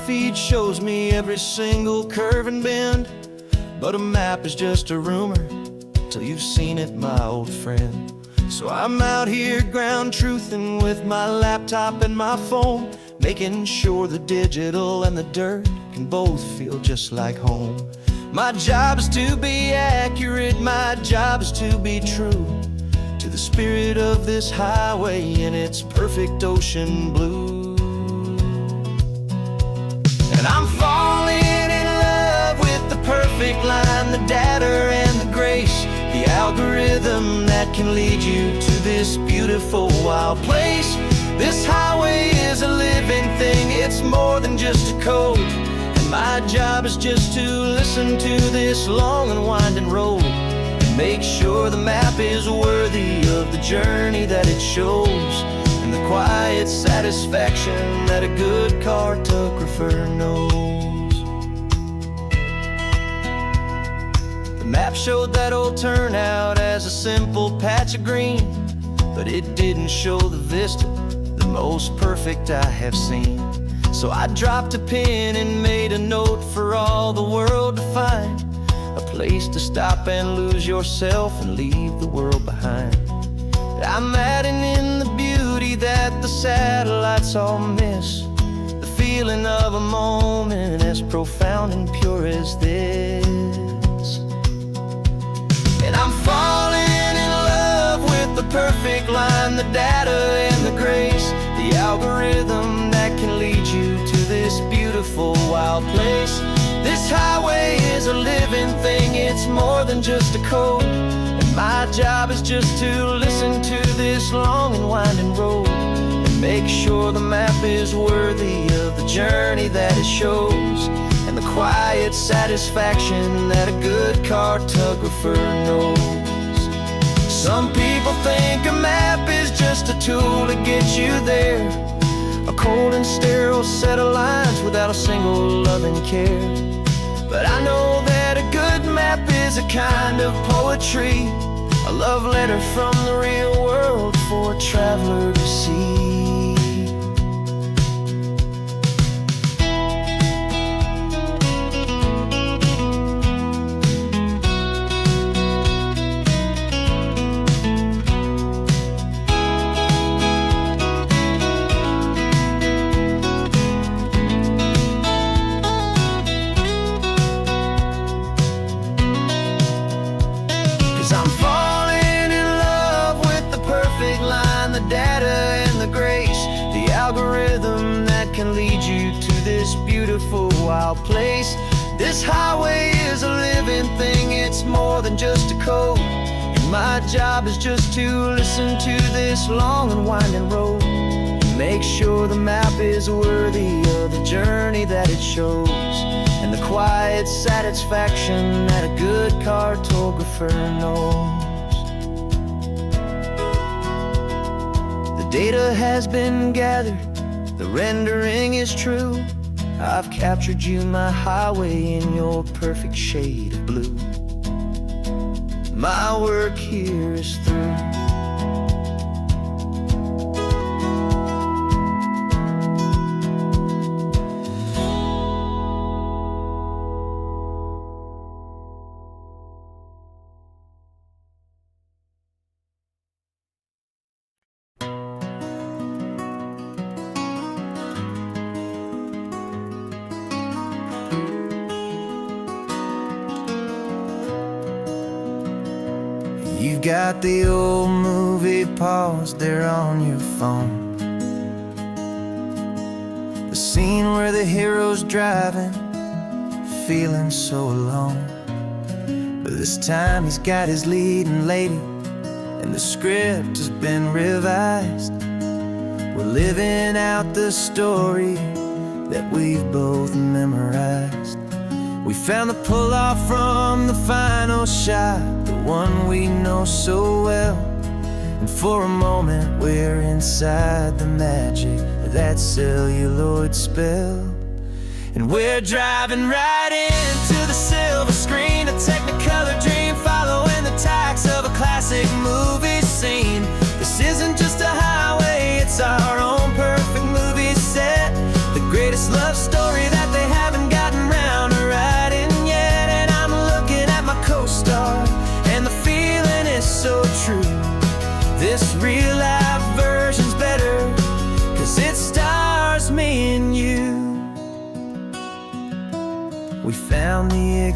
feed shows me every single curve and bend, but a map is just a rumor till you've seen it, my old friend. So I'm out here ground truthin' with my laptop and my phone, making sure the digital and the dirt can both feel just like home. My job is to be accurate, my job is to be true to the spirit of this highway in its perfect ocean blue. And I'm falling in love with the perfect line, the data and the grace, the algorithm that can lead you to this beautiful wild place. This highway is a living thing, it's more than just a code. And my job is just to listen to this long and winding road and make sure the map is worthy of the journey that it shows, and the quiet satisfaction that a good cartographer knows. The map showed that old turnout as a simple patch of green, but it didn't show the vista, the most perfect I have seen. So I dropped a pin and made a note for all the world to find, a place to stop and lose yourself and leave the world behind. I'm adding in the beauty that the satellites all miss, the feeling of a moment as profound and pure as this. And I'm falling in love with the perfect line, the data and the grace, the algorithm that can lead you to this beautiful wild place. This highway is a living thing, it's more than just a code. And my job is just to listen to this long and winding road and make sure the map is worthy of the journey that it shows, and the quiet satisfaction that a good cartographer knows. Some people think a map is just a tool to get you there, a cold and sterile set of lines without a single loving care. But I know that a good map is a kind of poetry, a love letter from the real world for a traveler to see. I'm falling in love with the perfect line, the data and the grace, the algorithm that can lead you to this beautiful wild place. This highway is a living thing, it's more than just a code. And my job is just to listen to this long and winding road and make sure the map is worthy of the journey that it shows, and the quiet satisfaction that a good cartographer knows. The data has been gathered, the rendering is true. I've captured you, my highway, in your perfect shade of blue. My work here is through. You got the old movie paused there on your phone, the scene where the hero's driving, feeling so alone. But this time he's got his leading lady, and the script has been revised. We're living out the story that we've both memorized. We found the pull-off from the final shot, the one we know so well. And for a moment we're inside the magic of that celluloid spell. And we're driving right into the silver screen, a Technicolor dream, following the tacks of a classic movie scene. This isn't just a highway, it's our own perfect movie set, the greatest love story that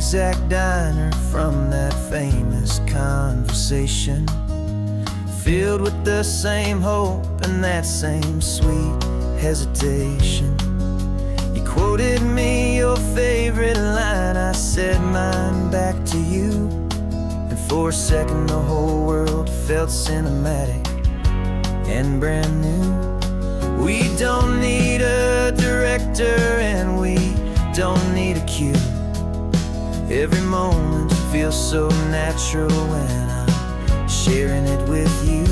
exact diner from that famous conversation, filled with the same hope and that same sweet hesitation. You quoted me your favorite line, I said mine back to you, and for a second the whole world felt cinematic and brand new. We don't need a director and we don't need a cue. Every moment feels so natural when I'm sharing it with you.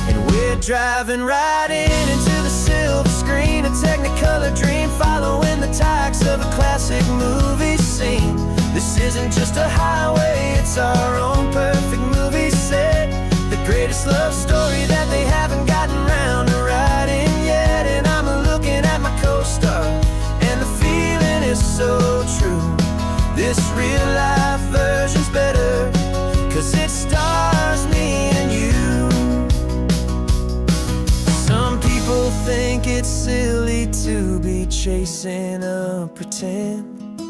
And we're driving right into the silver screen, a technicolor dream, following the tacks of a classic movie scene. This isn't just a highway, it's our own perfect movie set, the greatest love story that they haven't gotten round to writing yet. And I'm looking at my co-star, and the feeling is so true. This real life version's better, 'cause it stars me and you. Some people think it's silly to be chasing a pretend,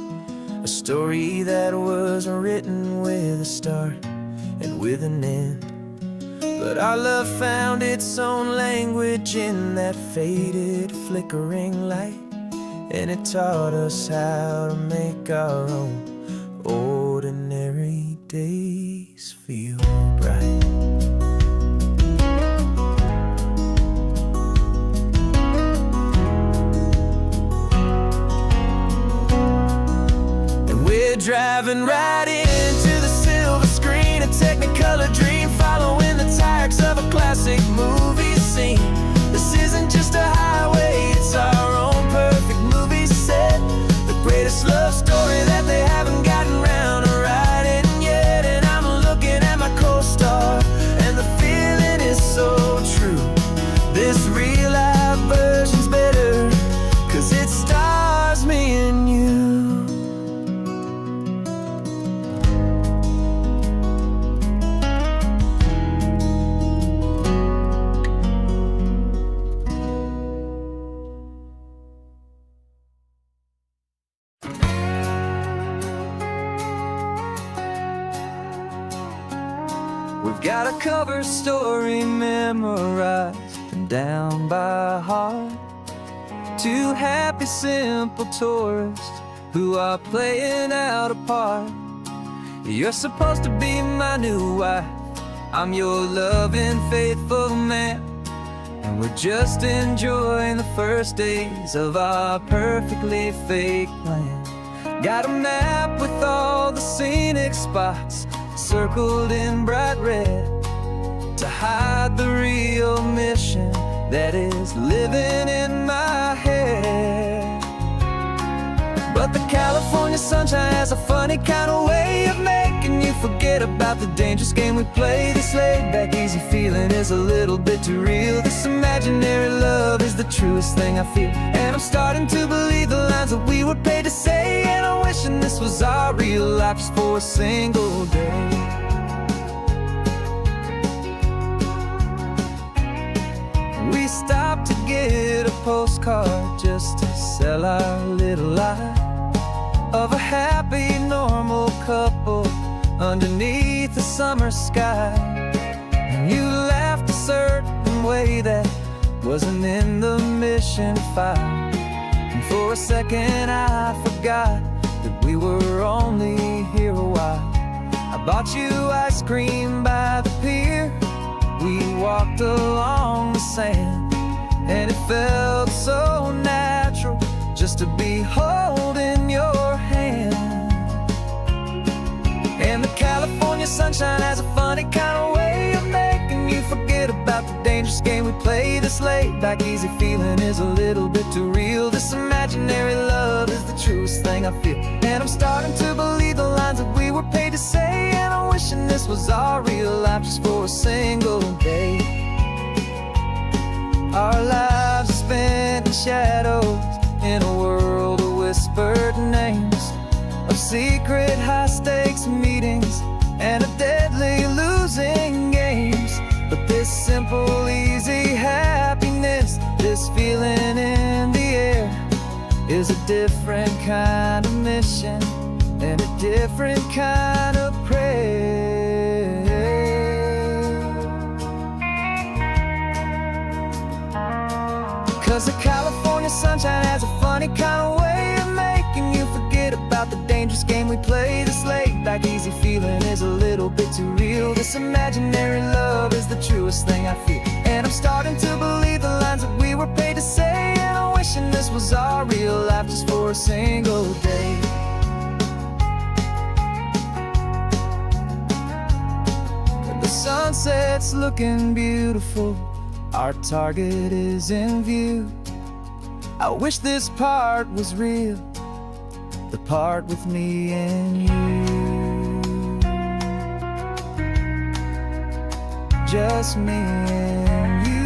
a story that was written with a start and with an end. But our love found its own language in that faded, flickering light, and it taught us how to make our own ordinary days feel bright. And we're driving right into the silver screen, a technicolor dream, following the tacks of a classic movie scene. This isn't just a highway, it's our own perfect movie set, the greatest love story that they haven't gotten round to writing yet. And I'm looking at my co-star, and the feeling is so true. This real life version's better, 'cause it stars me and you. We've got a cover story memorized and down by heart. Two happy, simple tourists who are playing out a part. You're supposed to be my new wife, I'm your loving, faithful man, and we're just enjoying the first days of our perfectly fake plan. Got a map with all the scenic spots circled in bright red to hide the real mission that is living in my head. But the California sunshine has a funny kind of way of making you forget about the dangerous game we play. This laid back easy feeling is a little bit too real. This imaginary love is the truest thing I feel, and I'm starting to believe the lines that we were paid to say. And I'm wishing this was our real life just for a single day. We stopped to get a postcard just to sell our little lie of a happy, normal couple underneath the summer sky. And you laughed a certain way that wasn't in the mission file, and for a second I forgot that we were only here a while. I bought you ice cream by the pier, we walked along the sand, and it felt so natural just to be holding your hand. And the California sunshine has a funny kind of way of making you forget about the dangerous game we play. This laid back easy feeling is a little bit too real. This imaginary love is the truest thing I feel, and I'm starting to believe the lines that we were paid to say. And I'm wishing this was our real life just for a single day. Our lives are spent in shadows in a world of whispered names, of secret high-stakes meetings and of deadly losing games. But this simple, easy happiness, this feeling in the air, is a different kind of mission and a different kind of prayer. 'Cause the California sunshine has a funny kind of way of making you forget about the dangerous game we play. This laid back easy feeling is a little bit too real. This imaginary love is the truest thing I feel, and I'm starting to believe the lines that we were paid to say. And I'm wishing this was our real life just for a single day. And the sunset's looking beautiful, our target is in view. I wish this part was real, the part with me and you. Just me and you.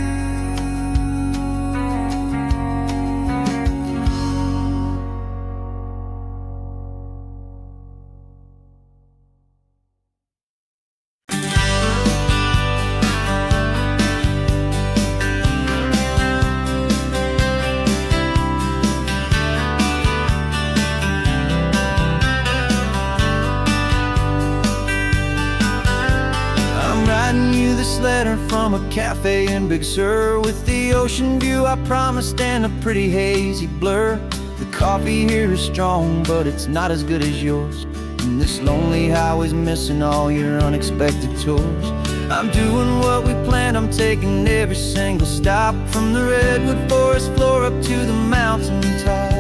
This letter from a cafe in Big Sur, with the ocean view I promised and a pretty hazy blur. The coffee here is strong, but it's not as good as yours. And this lonely highway's missing all your unexpected tours. I'm doing what we planned, I'm taking every single stop, from the redwood forest floor up to the mountain top.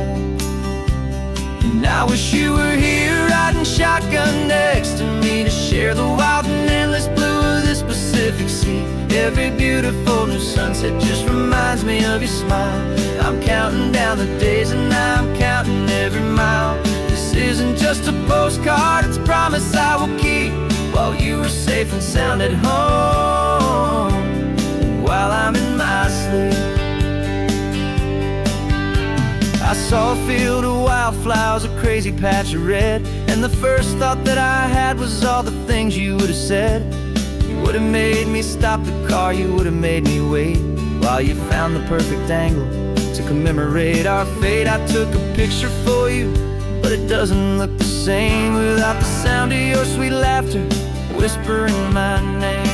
And I wish you were here riding shotgun next to me, to share the wild and endless blue of this Pacific Sea. Every beautiful new sunset just reminds me of your smile. I'm counting down the days and I'm counting every mile. This isn't just a postcard, it's a promise I will keep, while you are safe and sound at home, and while I'm in my sleep. I saw a field of wildflowers, a crazy patch of red, and the first thought that I had was all the things you would have said. You would have made me stop the car, you would have made me wait, while you found the perfect angle to commemorate our fate. I took a picture for you, but it doesn't look the same without the sound of your sweet laughter whispering my name.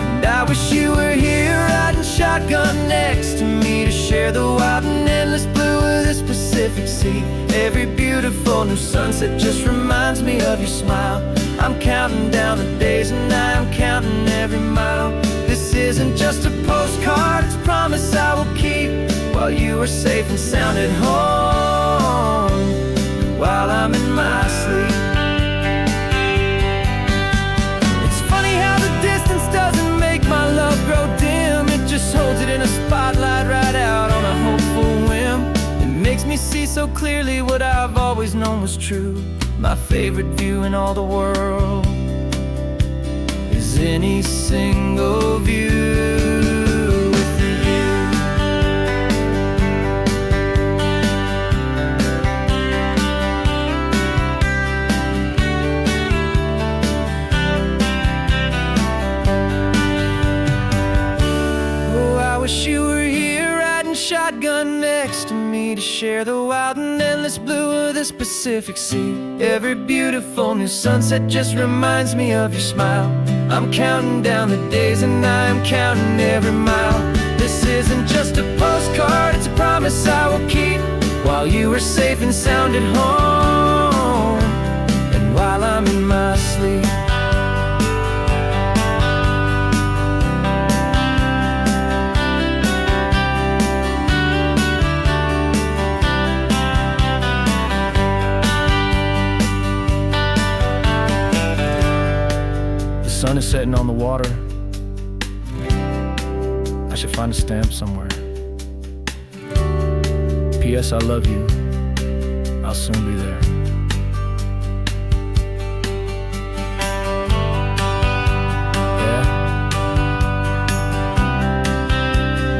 And I wish you were here riding shotgun next to me, to share the wild and endless blue of this Pacific Sea. Every beautiful new sunset just reminds me of your smile. I'm counting down the days and I'm counting every mile. This isn't just a postcard, it's a promise I will keep, while you are safe and sound at home, while I'm in my sleep. It's funny how the distance doesn't make my love grow dim. It just holds it in a spotlight right out on a hopeful whim. It makes me see so clearly what I've always known was true. My favorite view in all the world is any single view with you. Oh, I wish you were here riding shotgun next to me, to share the wild and endless blue of this Pacific Sea. Every beautiful new sunset just reminds me of your smile. I'm counting down the days and I'm counting every mile. This isn't just a postcard, it's a promise I will keep, while you are safe and sound at home, and while I'm in my sleep. The sun is setting on the water. I should find a stamp somewhere. P.S. I love you. I'll soon be there. Yeah?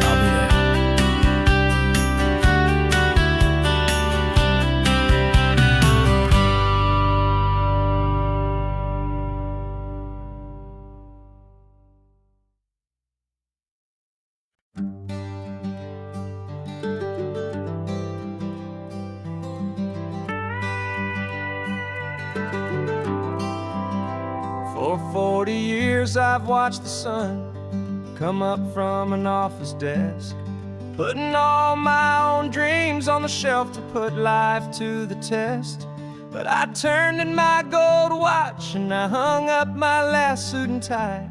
I'll be there. For 40 years I've watched the sun come up from an office desk, putting all my own dreams on the shelf to put life to the test. But I turned in my gold watch and I hung up my last suit and tie,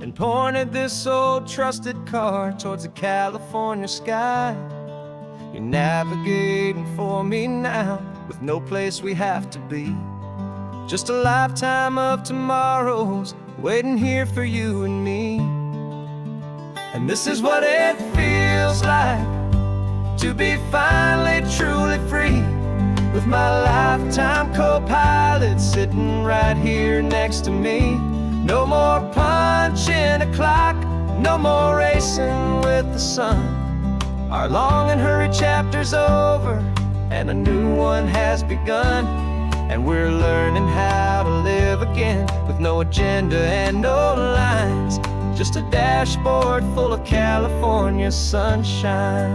and pointed this old trusted car towards the California sky. You're navigating for me now, with no place we have to be. Just a lifetime of tomorrows waiting here for you and me. And this is what it feels like to be finally truly free, with my lifetime co-pilot sitting right here next to me. No more punching a clock, no more racing with the sun. Our long and hurried chapter's over, and a new one has begun. And we're learning how to live again, with no agenda and no lines, just a dashboard full of California sunshine.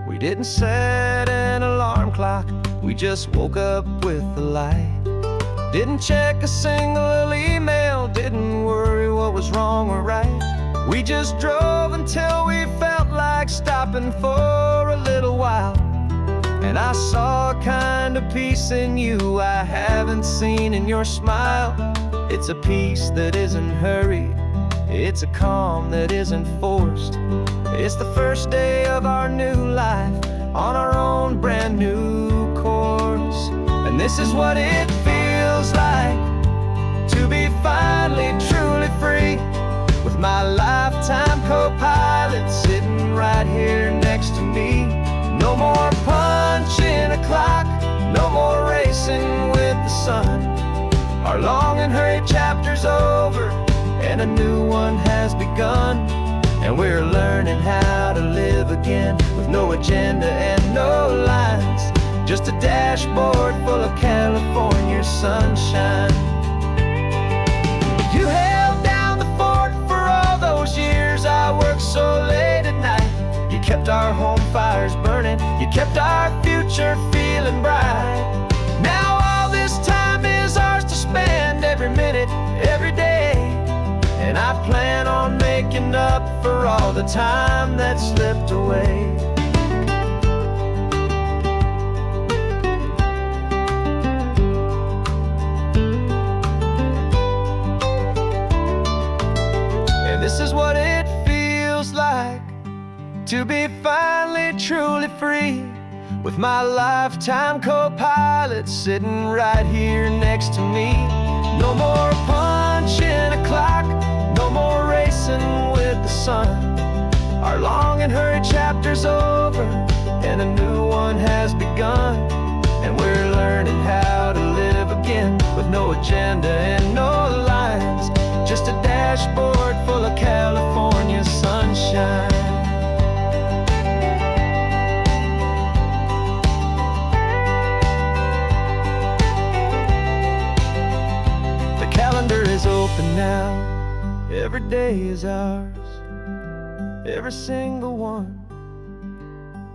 We didn't set an alarm clock, we just woke up with the light. Didn't check a single email, didn't worry what was wrong or right. We just drove until we felt like stopping for a little while. And I saw a kind of peace in you I haven't seen in your smile. It's a peace that isn't hurried, it's a calm that isn't forced. It's the first day of our new life on our own brand new course. And this is what it feels like to be finally truly free, with my lifetime co-pilot sitting right here next to me. No more punching a clock, no more racing with the sun. Our long and hurried chapter's over, and a new one has begun. And we're learning how to live again, with no agenda and no lines, just a dashboard full of California sunshine. You held down the fort for all those years I worked so late at night. You kept our home fires burning, you kept our future feeling bright. Now all this time is ours to spend, every minute, every day. And I plan on making up for all the time that slipped away. And this is what it feels like to be finally truly free, with my lifetime co-pilot sitting right here next to me. No more punching a clock, no more racing with the sun. Our long and hurried chapter's over, and a new one has begun. And we're learning how to live again, with no agenda and no lines, just a dashboard full of California sunshine. Calendar is open now, every day is ours, every single one,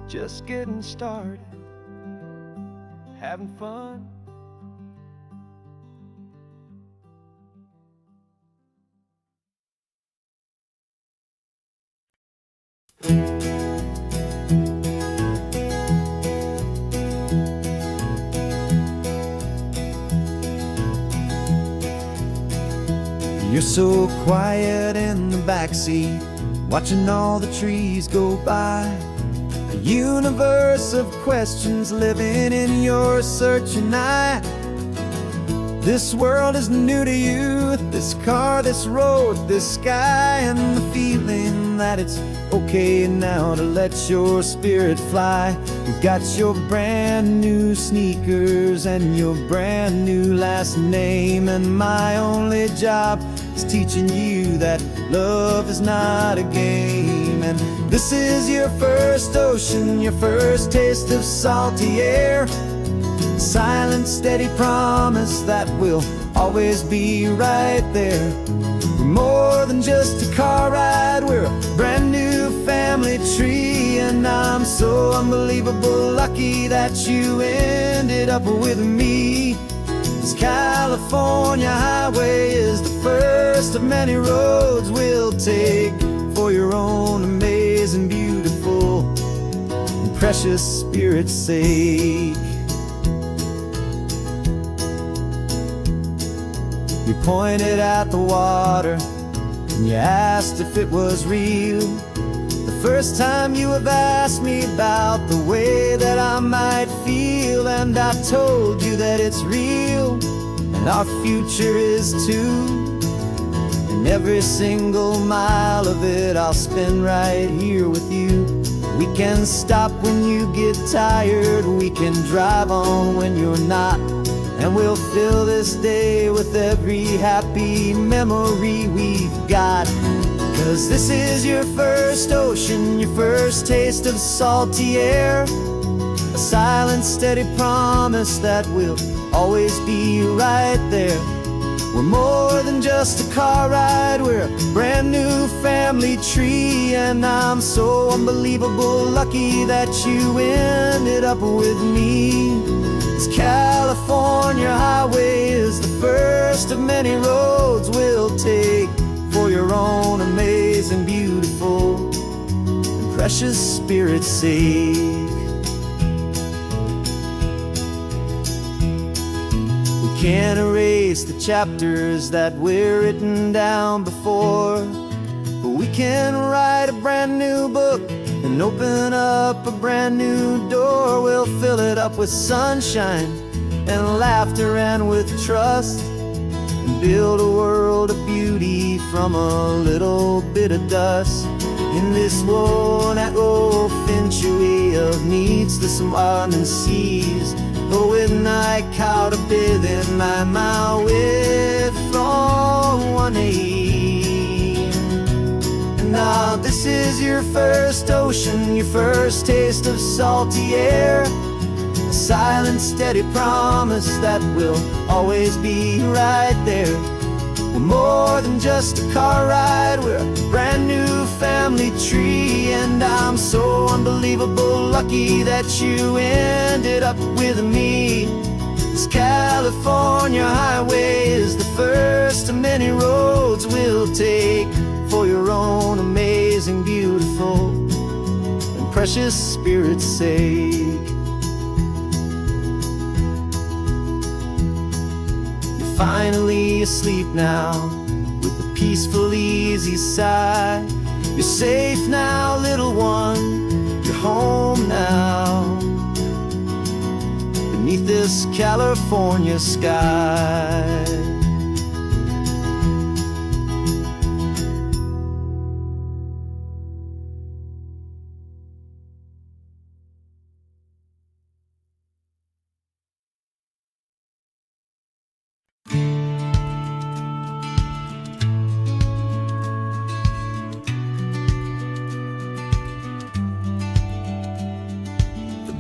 just getting started, having fun. You're so quiet in the backseat, watching all the trees go by. A universe of questions living in your searching eye. This world is new to you, this car, this road, this sky, and the feeling that it's okay now to let your spirit fly. You've got your brand new sneakers and your brand new last name, and my only job is teaching you that love is not a game. And this is your first ocean, your first taste of salty air. silent, steady promise that we'll always be right there. We're more than just a car ride, we're a brand new family tree. And I'm so unbelievable lucky that you ended up with me. This California highway is the first of many roads we'll take for your own amazing, beautiful, and precious Spirit's sake. You pointed at the water and you asked if it was real. The first time you have asked me about the way that I might feel, and I told you that it's real and our future is too. And every single mile of it I'll spend right here with you. We can stop when you get tired, we can drive on when you're not, and we'll fill this day with every happy memory we've got. 'Cause this is your first ocean, your first taste of salty air, a silent, steady promise that we'll always be right there. We're more than just a car ride, we're a brand new family tree. And I'm so unbelievable lucky that you ended up with me. This California highway is the first of many roads we'll take for your own amazing, beautiful, and precious Spirit's sake. We can't erase the chapters that were written down before, but we can write a brand new book and open up a brand new door. We'll fill it up with sunshine and laughter and with trust, and build a world of beauty from a little bit of dust. In this worn-out old century of needs to some winding seas, oh, with night caught a bit in my way from one aim. And now this is your first ocean, your first taste of salty air, a silent, steady promise that we'll always be right there. We're more than just a car ride, we're a brand new family tree. And I'm so unbelievable lucky that you ended up with me. This California highway is the first of many roads we'll take for your own amazing, beautiful, and precious Spirit's sake. Finally asleep now with a peaceful, easy sigh. You're safe now, little one, you're home now, beneath this California sky.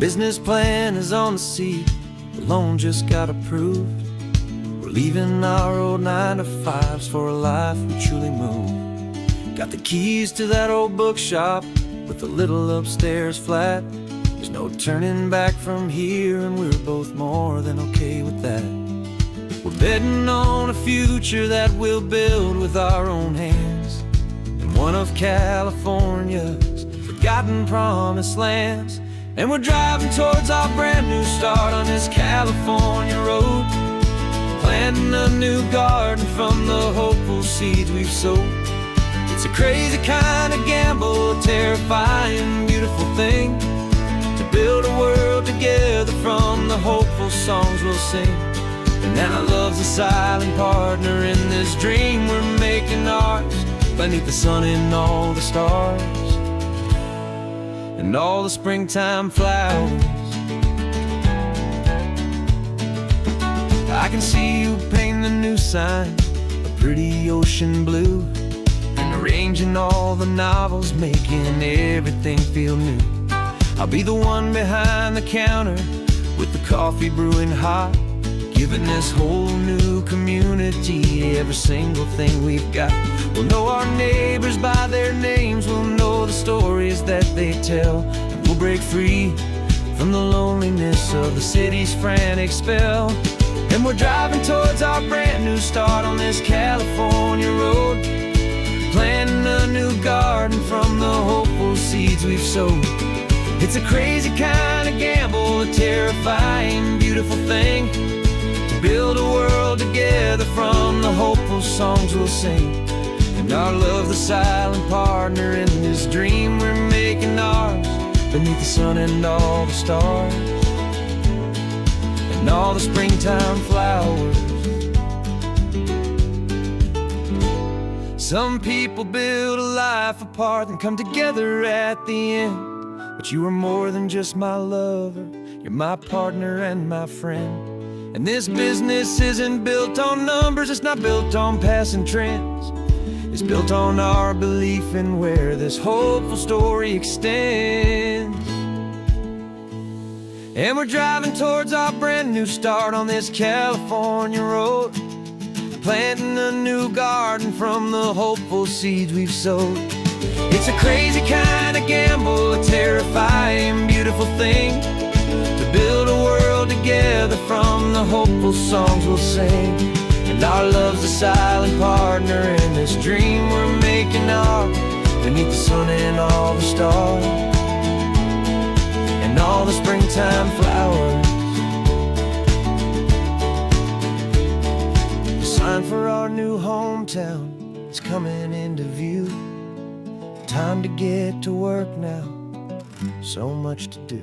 Business plan is on the seat, the loan just got approved. We're leaving our old 9-to-5s for a life we truly move. Got the keys to that old bookshop with a little upstairs flat. There's no turning back from here, and we're both more than okay with that. We're betting on a future that we'll build with our own hands, in one of California's forgotten promised lands. And we're driving towards our brand new start on this California road, planting a new garden from the hopeful seeds we've sowed. It's a crazy kind of gamble, a terrifying, beautiful thing, to build a world together from the hopeful songs we'll sing. And now love's a silent partner in this dream we're making ours, beneath the sun and all the stars and all the springtime flowers. I can see you painting the new sign a pretty ocean blue, and arranging all the novels, making everything feel new. I'll be the one behind the counter with the coffee brewing hot, giving this whole new community every single thing we've got. We'll know our neighbors by their names, we'll know the stories that they tell, and we'll break free from the loneliness of the city's frantic spell. And we're driving towards our brand new start on this California road, planting a new garden from the hopeful seeds we've sowed. It's a crazy kind of gamble, a terrifying, beautiful thing, to build a world together from the hopeful songs we'll sing. And our love, the silent partner in this dream we're making ours, beneath the sun and all the stars, and all the springtime flowers. Some people build a life apart and come together at the end, but you are more than just my lover, you're my partner and my friend. And this business isn't built on numbers, it's not built on passing trends. It's built on our belief in where this hopeful story extends. And we're driving towards our brand new start on this California road, planting a new garden from the hopeful seeds we've sowed. It's a crazy kind of gamble, a terrifying, beautiful thing, to build a world together from the hopeful songs we'll sing. And our love's a silent partner in this dream we're making ours, beneath the sun and all the stars, and all the springtime flowers. The sign for our new hometown is coming into view. Time to get to work now, so much to do.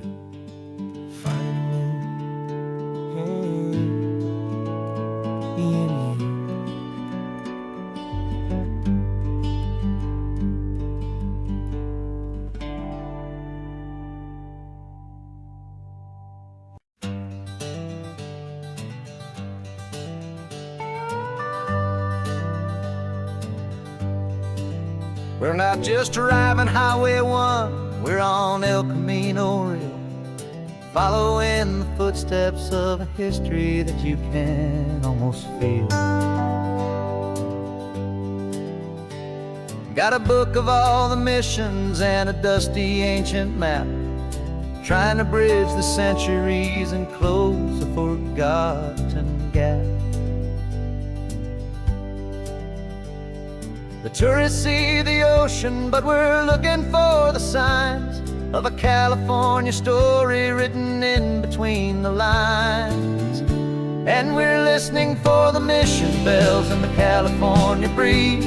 We're not just driving Highway 1, we're on El Camino Real, following the footsteps of a history that you can almost feel. Got a book of all the missions and a dusty ancient map, trying to bridge the centuries and close a forgotten gap. The tourists see the ocean, but we're looking for the signs of a California story written in between the lines. And we're listening for the mission bells in the California breeze,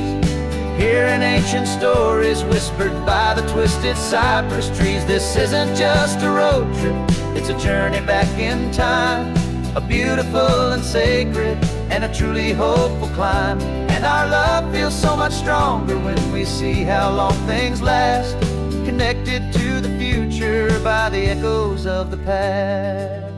hearing ancient stories whispered by the twisted cypress trees. This isn't just a road trip, it's a journey back in time, a beautiful and sacred and a truly hopeful climb. And our love feels so much stronger when we see how long things last, connected to the future by the echoes of the past.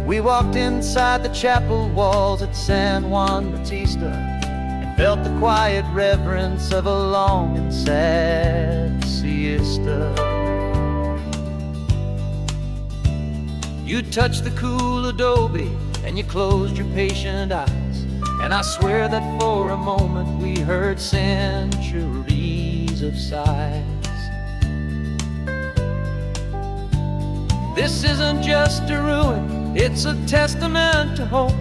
We walked inside the chapel walls at San Juan Bautista and felt the quiet reverence of a long and sad siesta. You touched the cool adobe and you closed your patient eyes, and I swear that for a moment we heard centuries of sighs. This isn't just a ruin, it's a testament to hope,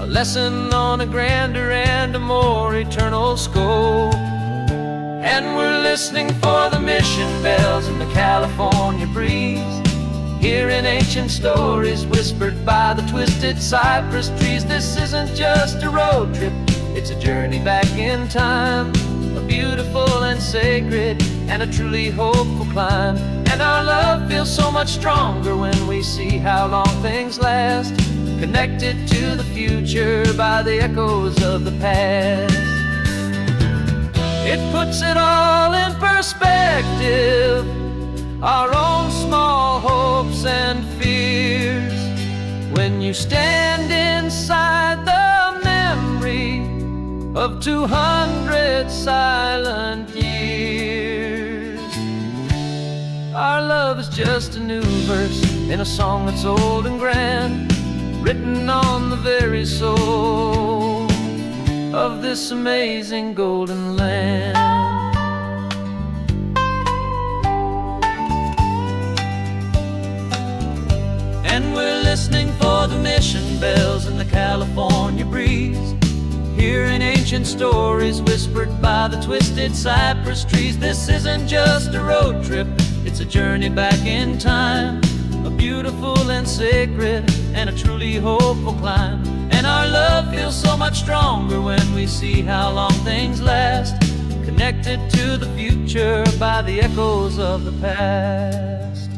a lesson on a grander and a more eternal scope. And we're listening for the mission bells in the California breeze, hearing ancient stories whispered by the twisted cypress trees. This isn't just a road trip, it's a journey back in time, a beautiful and sacred and a truly hopeful climb. And our love feels so much stronger when we see how long things last, connected to the future by the echoes of the past. It puts it all in perspective, our own small hopes and fears, when you stand inside the memory of 200 silent years. Our love is just a new verse in a song that's old and grand, written on the very soul of this amazing golden land. And we're listening for the mission bells in the California breeze, hearing ancient stories whispered by the twisted cypress trees. This isn't just a road trip, it's a journey back in time, a beautiful and sacred and a truly hopeful climb. And our love feels so much stronger when we see how long things last, connected to the future by the echoes of the past.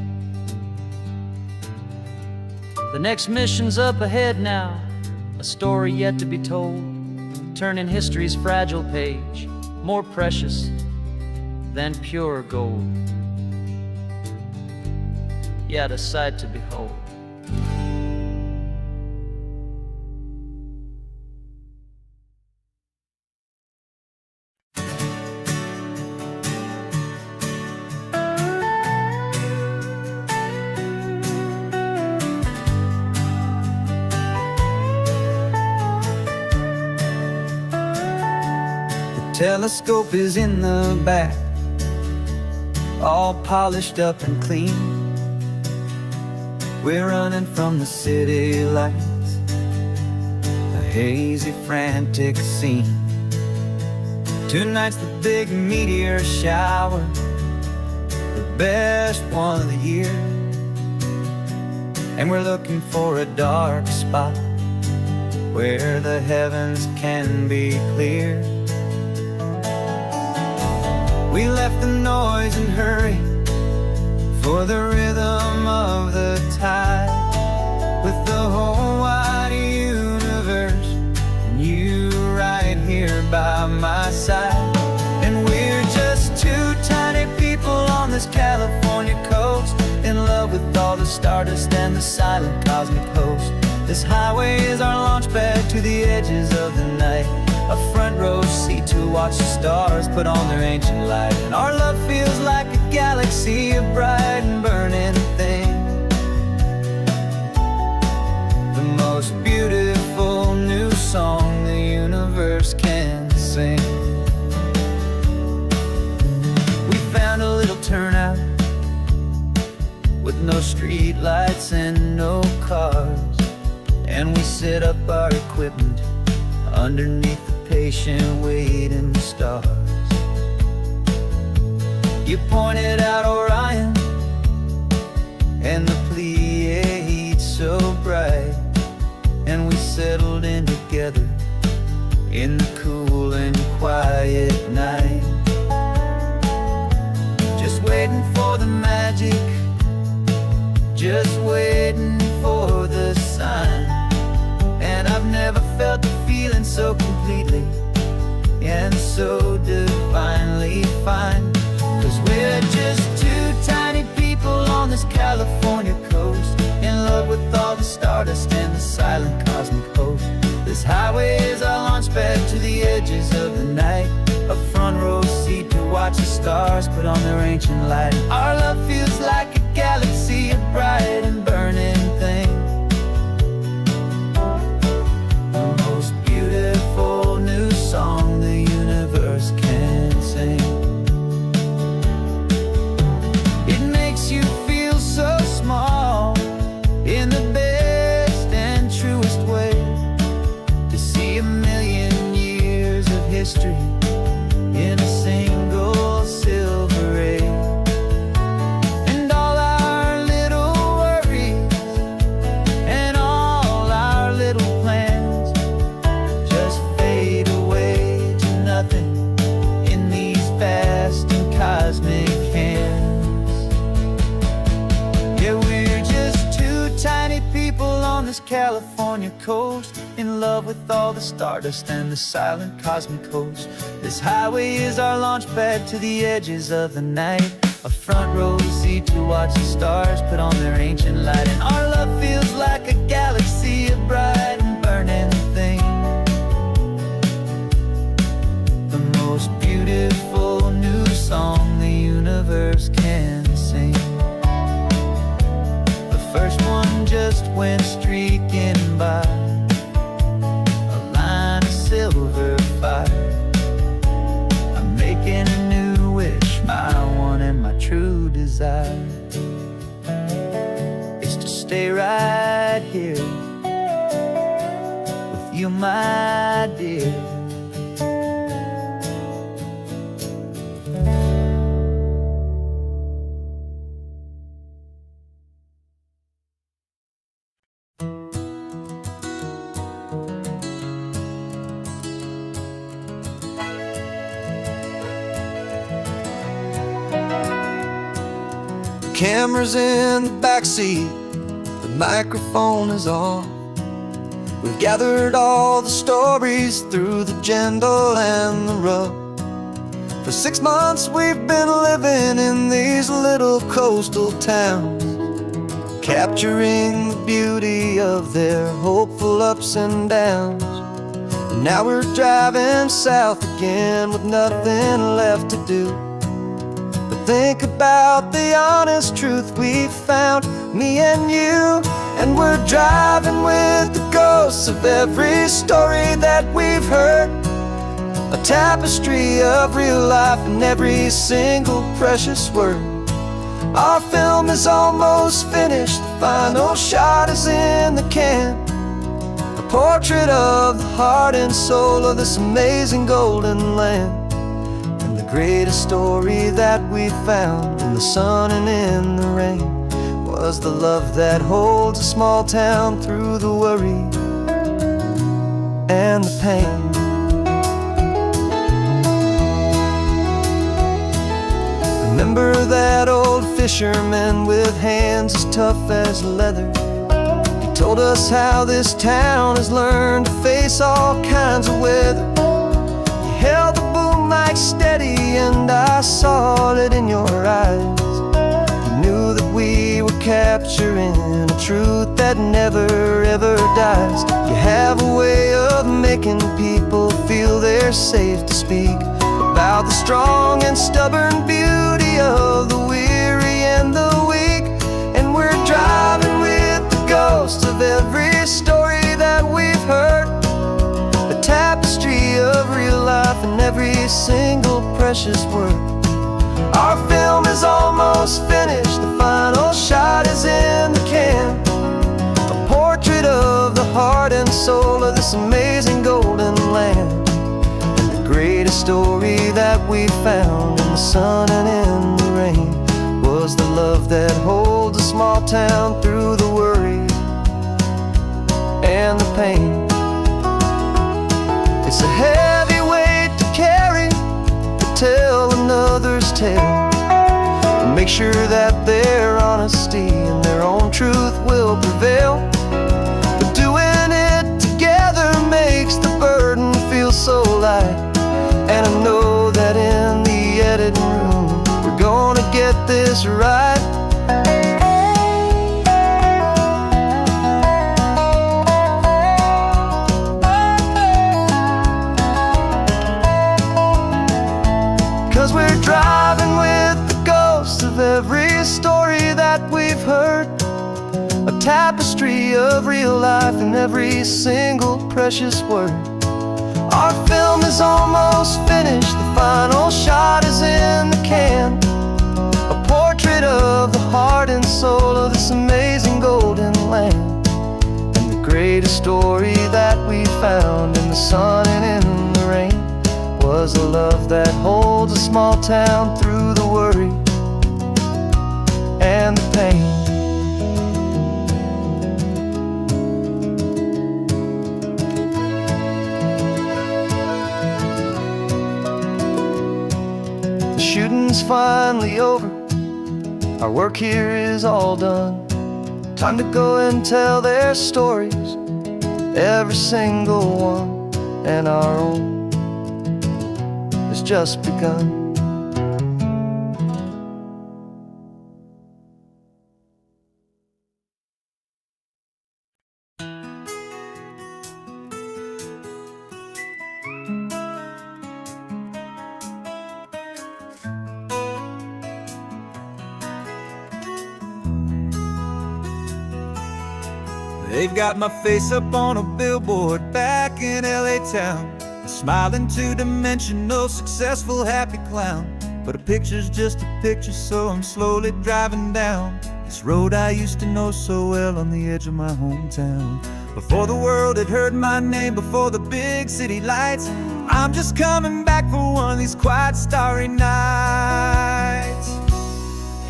The next mission's up ahead now, a story yet to be told, turning history's fragile page more precious than pure gold. Yet a sight to behold. Telescope is in the back, all polished up and clean. We're running from the city lights, a hazy, frantic scene. Tonight's the big meteor shower, the best one of the year. And we're looking for a dark spot where the heavens can be clear. We left the noise and hurry for the rhythm of the tide, with the whole wide universe and you right here by my side. And we're just two tiny people on this California coast, in love with all the stardust and the silent cosmic host. This highway is our launch pad to the edges of the night, a front row seat to watch the stars put on their ancient light. And our love feels like a galaxy, a bright and burning thing, the most beautiful new song the universe can sing. We found a little turnout with no street lights and no cars, and we set up our equipment underneath the patient waiting stars. You pointed out Orion and the Pleiades so bright, and we settled in together in the cool and quiet night, just waiting for the magic, just waiting for the sign. And I've never felt the feeling so completely and so divinely fine, 'cause we're just two tiny people on this California coast, in love with all the stardust and the silent cosmic host. This highway is our launch pad to the edges of the night, a front row seat to watch the stars put on their ancient light. Our love feels like a galaxy, a bright and burning thing, the most beautiful new song the universe can sing. It makes you feel so small in the best and truest way, to see a million years of history in a single silver ray. And all our little worries and all our little plans just fade away to nothing in these vast and cosmic hands. Yeah, we're just two tiny people on this California coast, in love with all the stardust and the silent cosmic host. This highway is our launch pad to the edges of the night, a front row seat to watch the stars put on their ancient light. And our love feels like a galaxy, a bright and burning thing, the most beautiful new song the universe can sing. went streaking by, a line of silver fire. I'm making a new wish, my one and my true desire is to stay right here with you, my dear. Camera's in the backseat, the microphone is on. We've gathered all the stories through the gentle and the rough. For 6 months we've been living in these little coastal towns, capturing the beauty of their hopeful ups and downs. And now we're driving south again with nothing left to do. Think about the honest truth we found, me and you. And we're driving with the ghosts of every story that we've heard, a tapestry of real life in every single precious word. Our film is almost finished, the final shot is in the can, a portrait of the heart and soul of this amazing golden land. The greatest story that we found in the sun and in the rain was the love that holds a small town through the worry and the pain. Remember that old fisherman with hands as tough as leather? He told us how this town has learned to face all kinds of weather. He held the boom mic steady and I saw it in your eyes. You knew that we were capturing a truth that never ever dies. You have a way of making people feel they're safe to speak about the strong and stubborn beauty of the weary and the weak. And we're driving with the ghosts of every story that we've heard, a tapestry of real life in every single precious word. Our film is almost finished, the final shot is in the can, a portrait of the heart and soul of this amazing golden land. And the greatest story that we found in the sun and in the rain was the love that holds a small town through the worry and the pain. It's a heavy weight to carry, to tell another's tale, and make sure that their honesty and their own truth will prevail. But doing it together makes the burden feel so light. And I know that in the editing room we're gonna get this right. 'Cause we're driving with the ghosts of every story that we've heard, a tapestry of real life in every single precious word. Our film is almost finished, the final shot is in the can, a portrait of the heart and soul of this amazing golden land. And the greatest story that we found in the sun and in the rain was a love that holds a small town through the worry and the pain. The shooting's finally over, our work here is all done. Time to go and tell their stories, every single one, and our own has just begun. They've got my face up on a billboard back in LA town, a smiling two-dimensional, successful, happy clown. But a picture's just a picture, so I'm slowly driving down this road I used to know so well on the edge of my hometown. Before the world had heard my name, before the big city lights, I'm just coming back for one of these quiet, starry nights.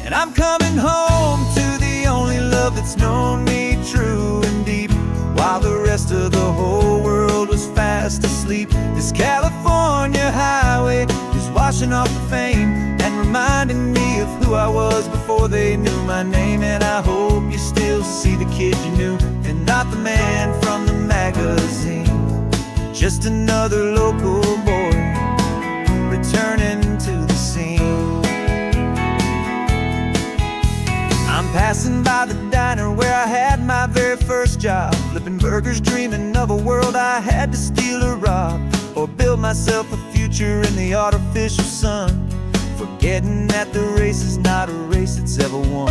And I'm coming home to the only love that's known me true and deep, while the rest of the whole world was fast asleep. This California highway is washing off the fame and reminding me of who I was before they knew my name. And I hope you still see the kid you knew, and not the man from the magazine. Just another local boy returning to the scene. I'm passing by the diner where I had my very first job, flipping burgers, dreaming of a world I had to steal or rob, or build myself a future in the artificial sun, forgetting that the race is not a race that's ever won.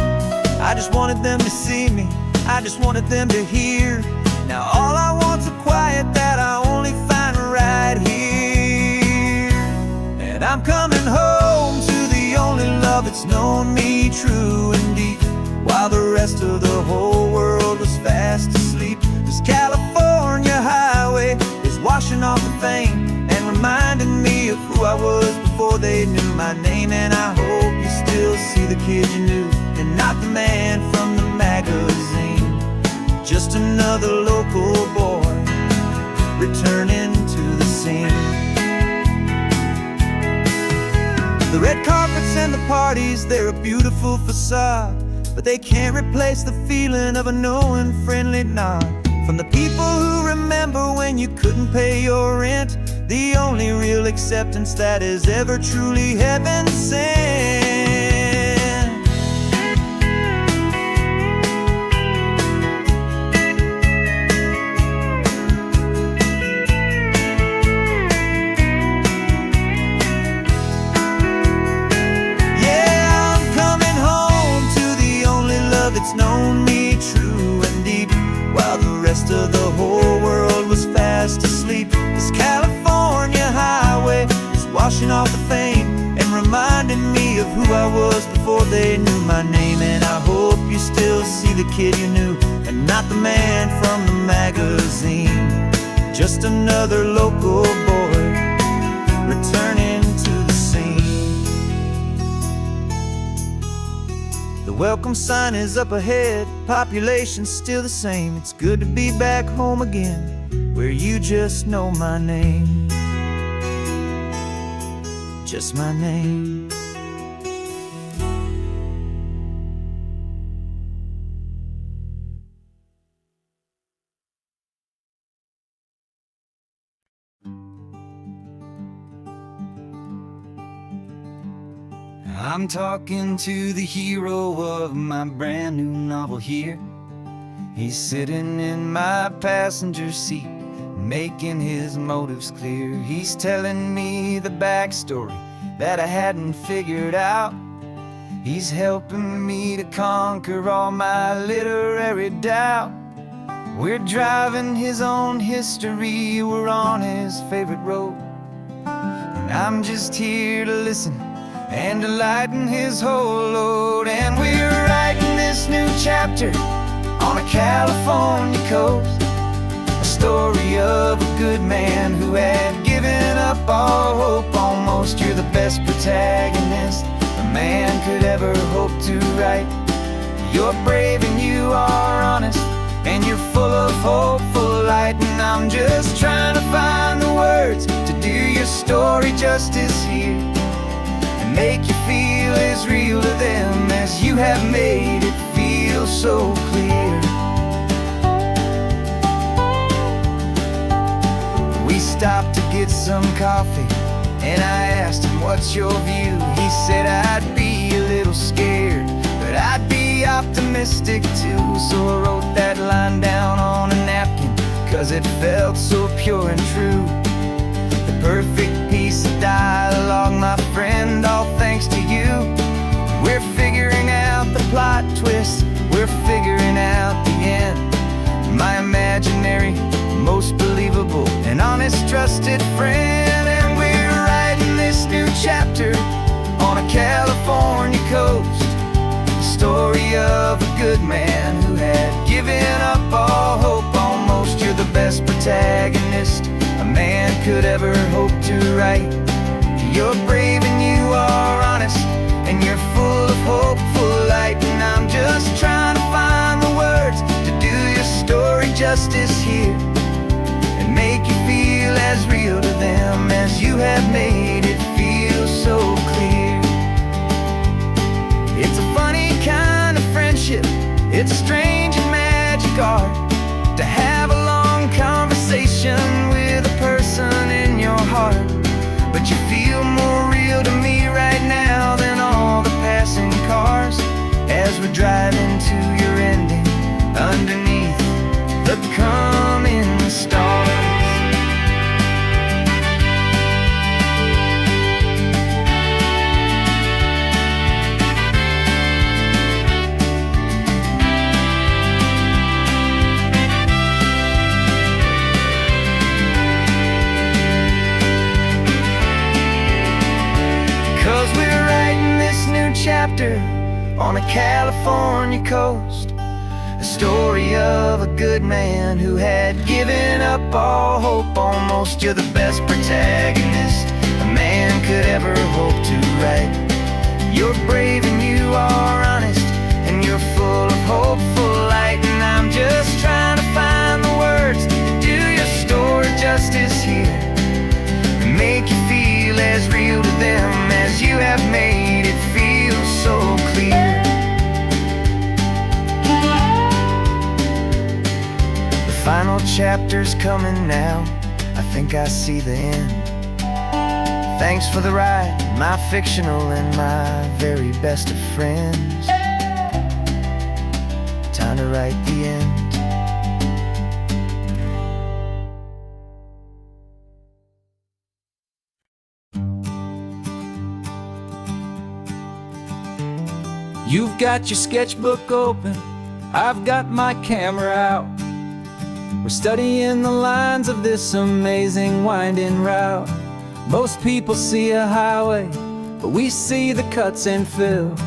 I just wanted them to see me, I just wanted them to hear. Now all I want's a quiet that I only find right here. And I'm coming home to the only love that's known me true and deep, while the rest of the whole world was fast asleep. This California highway is washing off the fame and reminding me of who I was before they knew my name. And I hope you still see the kid you knew, and not the man from the magazine. Just another local boy returning to the scene. The red carpets and the parties, they're a beautiful facade, but they can't replace the feeling of a knowing, friendly nod from the people who remember when you couldn't pay your rent. The only real acceptance that is ever truly heaven sent. It's known me true and deep, while the rest of the whole world was fast asleep. This California highway is washing off the fame and reminding me of who I was before they knew my name. And I hope you still see the kid you knew, and not the man from the magazine. Just another local boy returning to the scene. The welcome sign is up ahead, population's still the same. It's good to be back home again, where you just know my name. Just my name. I'm talking to the hero of my brand new novel here. He's sitting in my passenger seat, making his motives clear. He's telling me the backstory that I hadn't figured out. He's helping me to conquer all my literary doubt. We're driving his own history, we're on his favorite road, and I'm just here to listen and to lighten his whole load. And we're writing this new chapter on a California coast, a story of a good man who had given up all hope almost. You're the best protagonist a man could ever hope to write. You're brave and you are honest, and you're full of hopeful light. And I'm just trying to find the words to do your story justice here, make you feel as real to them as you have made it feel so clear. We stopped to get some coffee, and I asked him, what's your view? He said, I'd be a little scared, but I'd be optimistic too. So I wrote that line down on a napkin, 'cause it felt so pure and true. The perfect piece of dialogue, my friend, all thanks to you. We're figuring out the plot twist, we're figuring out the end. my imaginary, most believable and honest, trusted friend. And we're writing this new chapter on a California coast, the story of a good man who had given up all hope almost. You're the best protagonist a man could ever hope to write. You're brave and you are honest, and you're full of hopeful light. And I'm just trying to find the words to do your story justice here, and make you feel as real to them as you have made it feel so clear. It's a funny kind of friendship, it's a strange and magic art to have a long conversation with a person in your heart. But you feel more real to me right now than all the passing cars, as we're driving to your ending underneath the coming stars. 'Cause we're writing this new chapter on a California coast, a story of a good man who had given up all hope almost. You're the best protagonist a man could ever hope to write. You're brave and you are honest, and you're full of hopeful light. And I'm just trying to find the words to do your story justice here, and make you feel as real to them as you have made it feel so clear. The final chapter's coming now, I think I see the end. Thanks for the ride, my fictional and my very best of friends. Time to write the end. You've got your sketchbook open, I've got my camera out. We're studying the lines of this amazing winding route. Most people see a highway, but we see the cuts and fills,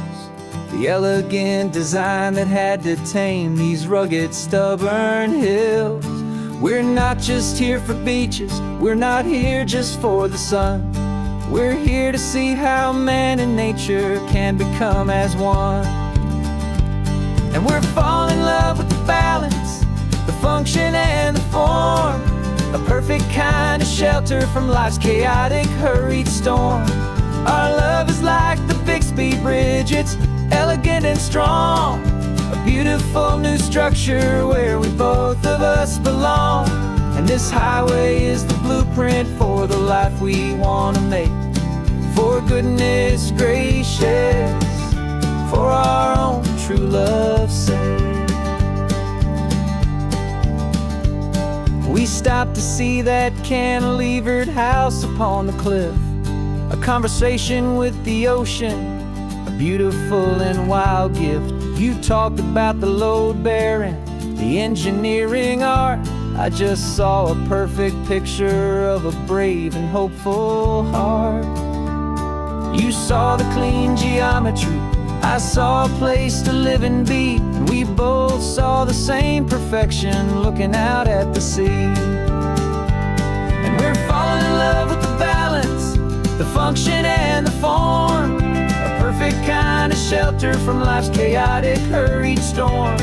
the elegant design that had to tame these rugged, stubborn hills. We're not just here for beaches, we're not here just for the sun. We're here to see how man and nature can become as one. And we're falling in love with the balance, the function and the form, a perfect kind of shelter from life's chaotic, hurried storm. Our love is like the Bixby Bridge, it's elegant and strong, a beautiful new structure where we both of us belong. And this highway is the blueprint for the life we want to make. For goodness gracious, for our own true love's sake. We stopped to see that cantilevered house upon the cliff, a conversation with the ocean, a beautiful and wild gift. You talked about the load bearing, the engineering art. I just saw a perfect picture of a brave and hopeful heart. You saw the clean geometry, I saw a place to live and be, and we both saw the same perfection looking out at the sea. And we're falling in love with the balance, the function and the form, a perfect kind of shelter from life's chaotic, hurried storm.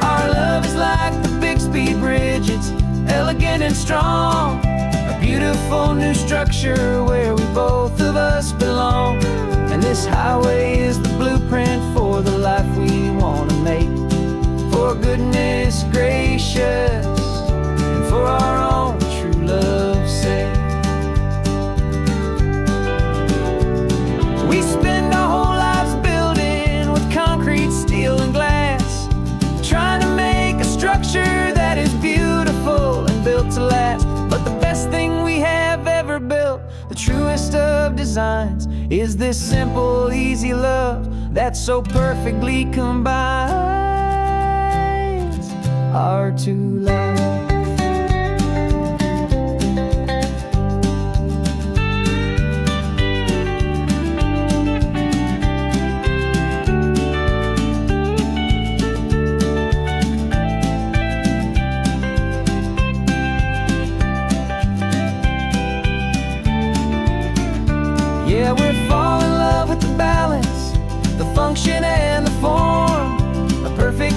Our love is like the Bixby Bridge, it's elegant and strong, a beautiful new structure where we both of us belong. And this highway is the blueprint for the life we want to make. For goodness gracious, and for our own true love's sake. We spend our whole lives building with concrete, steel, and glass, trying to make a structure that is beautiful and built to last. But the best thing we have ever built, the truest of designs, is this simple, easy love that so perfectly combines our two lives.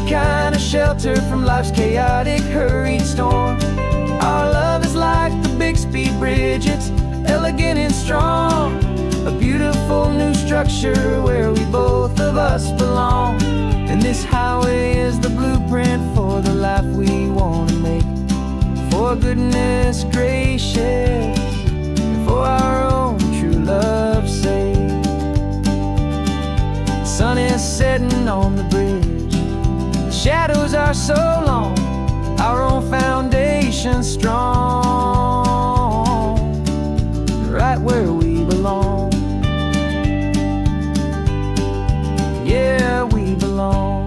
kind of shelter from life's chaotic, hurried storm. Our love is like the Bixby Bridge, it's elegant and strong. A beautiful new structure where we both of us belong. And this highway is the blueprint for the life we want to make. For goodness gracious, and for our own true love's sake. The sun is setting on the bridge, the shadows are so long, our own foundation strong, right where we belong. Yeah, we belong.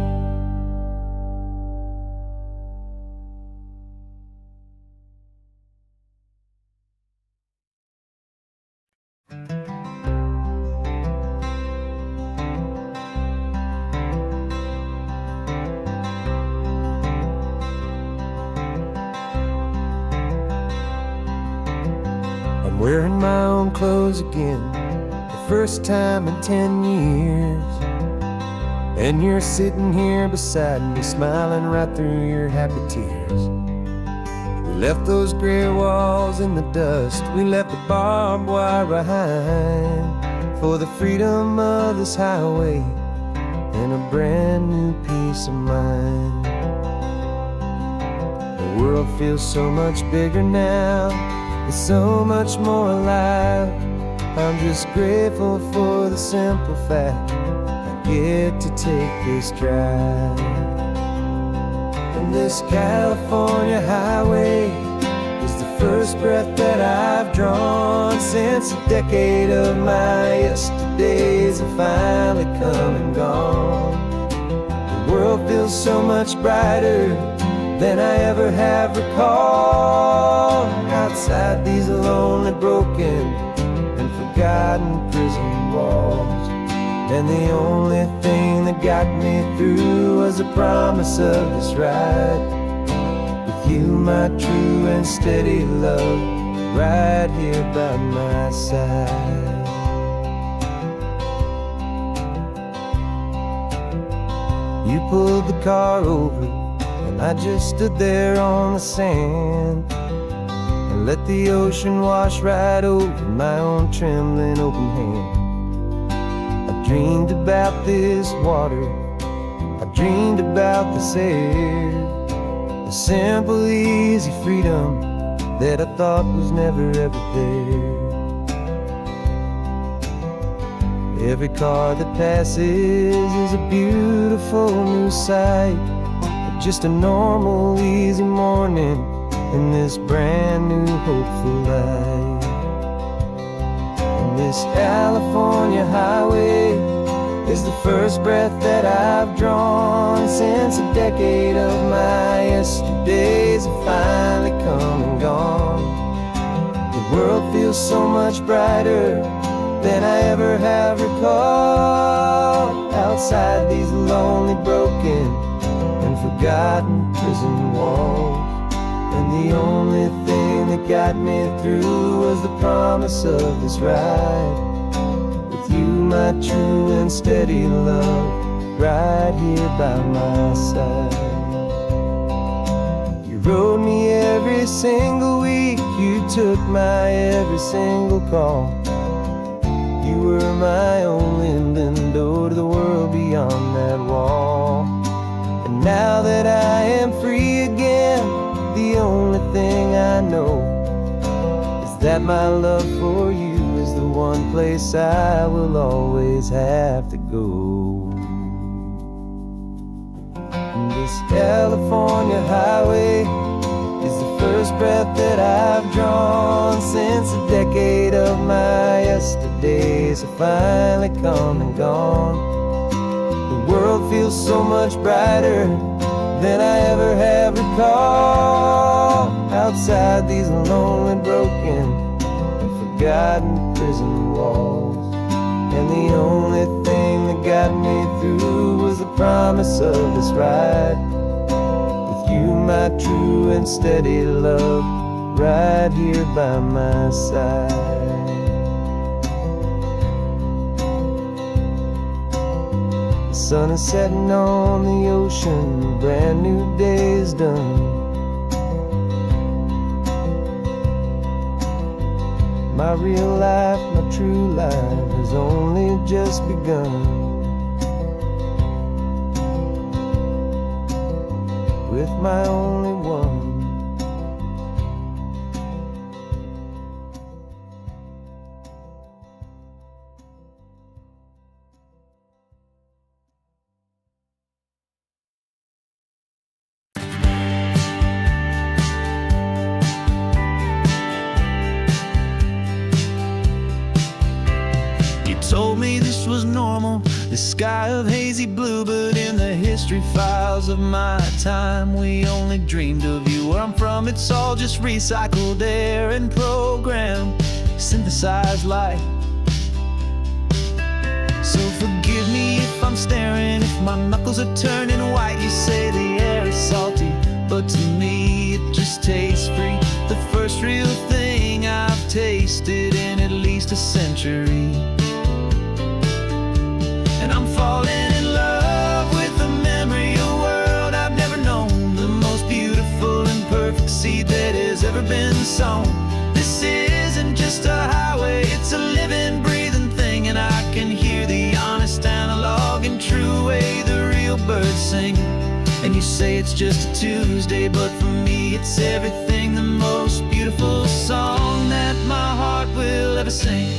I'm wearing my own clothes again, the first time in 10 years. And you're sitting here beside me, smiling right through your happy tears. We left those gray walls in the dust, we left the barbed wire behind, for the freedom of this highway and a brand new peace of mind. The world feels so much bigger now, it's so much more alive. I'm just grateful for the simple fact I get to take this drive. And this California highway is the first breath that I've drawn since a decade of my yesterdays have finally come and gone. The world feels so much brighter than I ever have recalled. Outside these lonely, broken, and forgotten prison walls. And the only thing that got me through was the promise of this ride with you, my true and steady love, right here by my side. You pulled the car over and I just stood there on the sand and let the ocean wash right over my own trembling open hand. I dreamed about this water, I dreamed about this air, the simple, easy freedom that I thought was never ever there. Every car that passes is a beautiful new sight, but just a normal, easy morning in this brand new, hopeful life. And this California highway is the first breath that I've drawn since a decade of my yesterdays have finally come and gone. The world feels so much brighter than I ever have recalled. Outside these lonely, broken, and forgotten prison walls. And the only thing that got me through was the promise of this ride with you, my true and steady love, right here by my side. You rode me every single week, you took my every single call. You were my only window to the world beyond that wall. And now that I am free again, the only thing I know is that my love for you is the one place I will always have to go. And this California highway is the first breath that I've drawn since a decade of my yesterdays have finally come and gone. The world feels so much brighter than I ever have recalled. Outside these lonely, broken, and forgotten prison walls. And the only thing that got me through was the promise of this ride with you, my true and steady love, right here by my side. The sun is setting on the ocean, done. My real life, my true life has only just begun. With my only one. Told me this was normal, the sky of hazy blue, but in the history files of my time, we only dreamed of you. Where I'm from, it's all just recycled air and programmed, synthesized light. So forgive me if I'm staring, if my knuckles are turning white. You say the air is salty, but to me it just tastes free. The first real thing I've tasted in at least a century. And I'm falling in love with the memory of a world I've never known, the most beautiful and perfect seed that has ever been sown. This isn't just a highway, it's a living, breathing thing, and I can hear the honest, analog, and true way the real birds sing. And you say it's just a Tuesday, but for me it's everything, the most beautiful song that my heart will ever sing.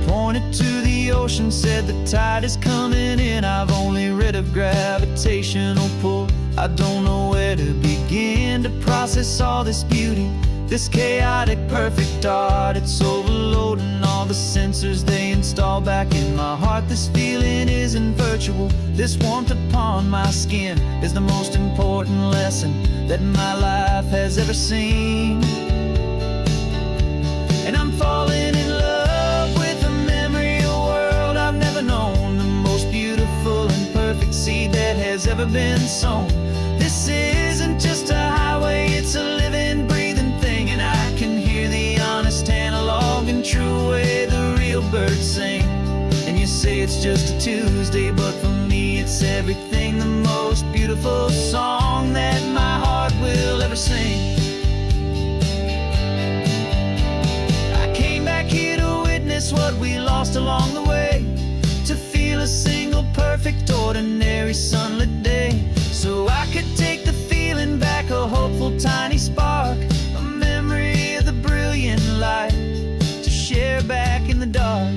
Pointed to the ocean, said the tide is coming in. I've only read of gravitational pull. I don't know where to begin to process all this beauty, this chaotic, perfect art. It's overloading all the sensors they install back in my heart. This feeling isn't virtual. This warmth upon my skin is the most important lesson that my life has ever seen. And I'm falling in love known, the most beautiful and perfect seed that has ever been sown. This isn't just a highway, it's a living, breathing thing, and I can hear the honest, analog, and true way the real birds sing. And you say it's just a Tuesday, but for me it's everything, the most beautiful song that my heart will ever sing. I came back here to witness what we lost along the way, to feel a single perfect ordinary sunlit day, so I could take the feeling back, a hopeful tiny spark, a memory of the brilliant light to share back in the dark.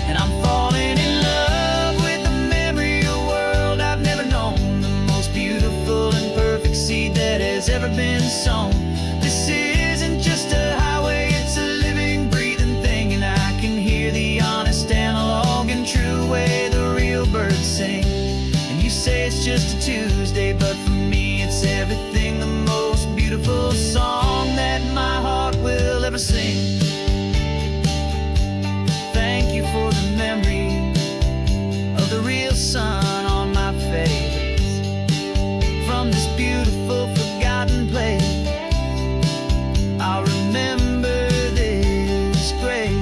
And I'm falling in love with the memory of a world I've never known, the most beautiful and perfect seed that has ever been sown. This isn't just a highway, it's a living, breathing thing, and I can hear the honest, analog, and true way the real birds sing. And you say it's just a Tuesday, but for me it's everything, the most beautiful song that my heart will ever sing. Thank you for the memory of the real sun on my face, from this beautiful, forgotten place. I'll remember this grace.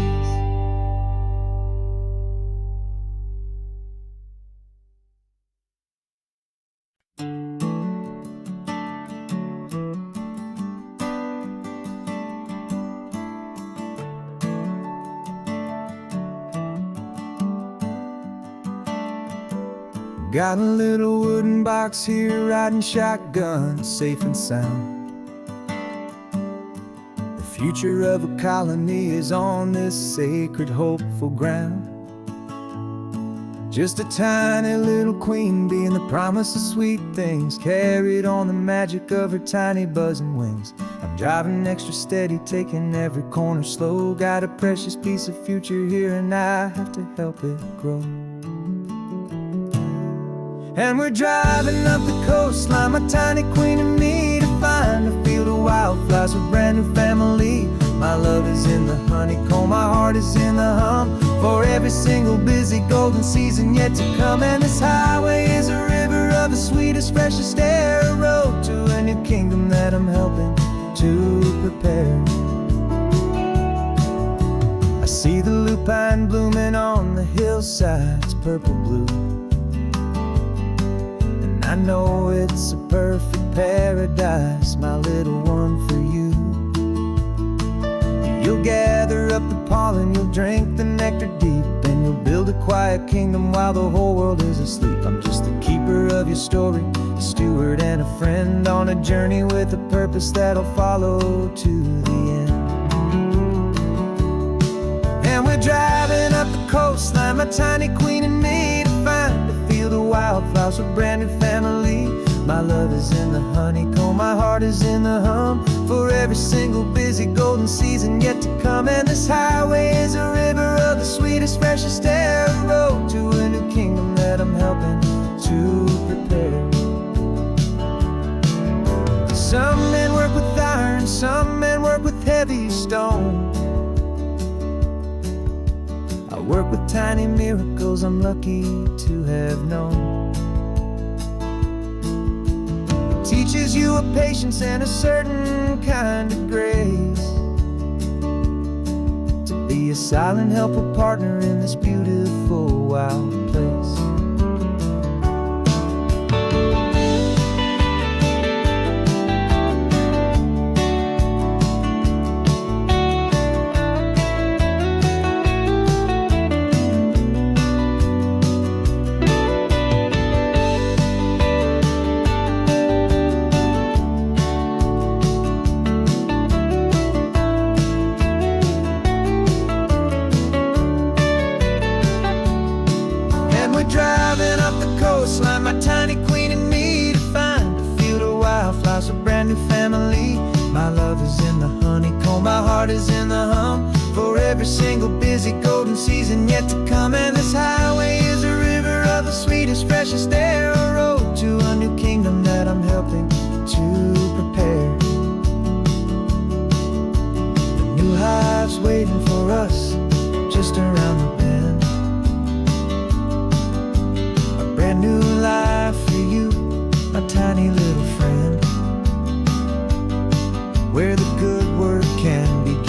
Got a little wooden box here, riding shotgun, safe and sound. The future of a colony is on this sacred, hopeful ground. Just a tiny little queen bee and the promise of sweet things, carried on the magic of her tiny buzzing wings. I'm driving extra steady, taking every corner slow. Got a precious piece of future here and I have to help it grow. And we're driving up the coastline, my tiny queen and me, to find a field of wildflowers with brand new family. My love is in the honeycomb, my heart is in the hum, for every single busy golden season yet to come. And this highway is a river of the sweetest, freshest air, a road to a new kingdom that I'm helping to prepare. I see the lupine blooming on the hillsides, purple blue. And I know it's a perfect paradise, my little one, for you. You'll gather up the pollen, you'll drink the nectar deep, and you'll build a quiet kingdom while the whole world is asleep. I'm just the keeper of your story, a steward and a friend on a journey with a purpose that'll follow to the end. And we're driving up the coastline, my tiny queen and me, to find a field of wildflowers with brand new family. My love is in the honeycomb, my heart is in the hum, for every single busy golden season yet to come. And this highway is a river of the sweetest, freshest air, a road to a new kingdom that I'm helping to prepare. Some men work with iron, some men work with heavy stone. I work with tiny miracles I'm lucky to have known. Teaches you a patience and a certain kind of grace, to be a silent, helpful partner in this beautiful, wild place. Driving up the coastline, my tiny queen and me, to find a field of wildflowers, a brand new family. My love is in the honeycomb, my heart is in the hum, for every single busy golden season yet to come. And this highway is a river of the sweetest, freshest air, a road to a new kingdom that I'm helping to prepare. The new hive's waiting for us just around the bend. Brand new life for you, my tiny little friend, where the good work can begin.